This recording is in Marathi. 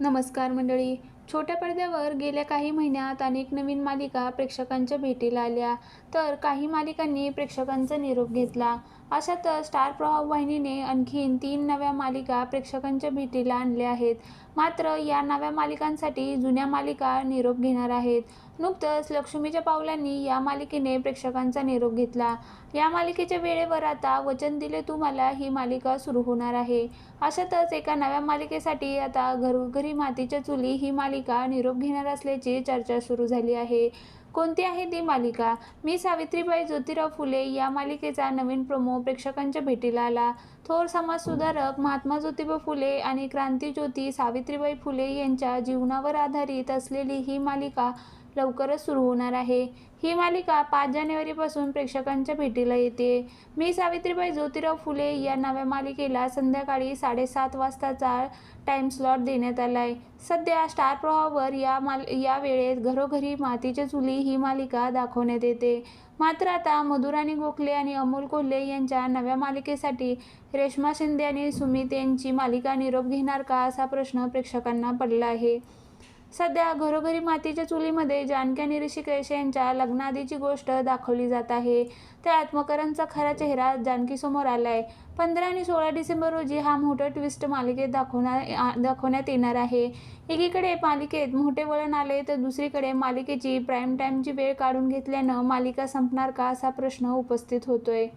नमस्कार मंडळी. छोट्या पडद्यावर गेल्या काही महिन्यात अनेक नवीन मालिका प्रेक्षकांच्या भेटीला आल्या, तर काही मालिकांनी प्रेक्षकांचा निरोप घेतला. अशातच स्टार प्रवाह वाहिनीने आणखीन 3 नव्या मालिका प्रेक्षकांच्या भेटीला आणल्या आहेत. मात्र या नव्या मालिकांसाठी जुन्या मालिका निरोप घेणार आहेत. नुकतंच लक्ष्मीच्या पावलांनी या मालिकेने प्रेक्षकांचा निरोप घेतला. या मालिकेच्या वेळेवर आता वचन दिले तू मला ही मालिका सुरू होणार आहे. अशातच एका नव्या मालिकेसाठी आता घरोघरी मातीच्या चुली ही मालिका निरोप घेणार असल्याची चर्चा सुरू झाली आहे. कोणती आहे ती मालिका? मी सावित्रीबाई ज्योतिराव फुले या मालिकेचा नवीन प्रोमो प्रेक्षकांच्या भेटीला आला. थोर समाजसुधारक महात्मा ज्योतिबा फुले आणि क्रांतिज्योती सावित्रीबाई फुले यांच्या जीवनावर आधारित असलेली ही मालिका लवकरच सुरू होणार आहे. ही मालिका 5 जानेवारीपासून प्रेक्षकांच्या भेटीला येते. मी सावित्रीबाई ज्योतिराव फुले या नव्या मालिकेला संध्याकाळी 7:30 वाजताचा टाइम स्लॉट देण्यात आला आहे. सध्या स्टार प्रवाहावर या वेळेत घरोघरी मातीच्या चुली ही मालिका दाखवण्यात येते. मात्र आता मधुराणी गोखले आणि अमोल कोल्हे यांच्या नव्या मालिकेसाठी रेश्मा शिंदे आणि सुमित यांची मालिका निरोप घेणार का, असा प्रश्न प्रेक्षकांना पडला आहे. सध्या घरोघरी मातीच्या चुलीमध्ये जानकी आणि ऋषिकेश यांच्या लग्नाआधीची गोष्ट दाखवली जात आहे. त्यात मकरंदचा खरा चेहरा जानकीसमोर आलाय. 15 आणि 16 डिसेंबर रोजी हा मोठा ट्विस्ट मालिकेत दाखवण्यात येणार आहे. एकीकडे मालिकेत मोठे वळण आले, तर दुसरीकडे मालिकेची प्राईम टाईमची वेळ काढून घेतल्यानं मालिका संपणार का, असा प्रश्न उपस्थित होतोय.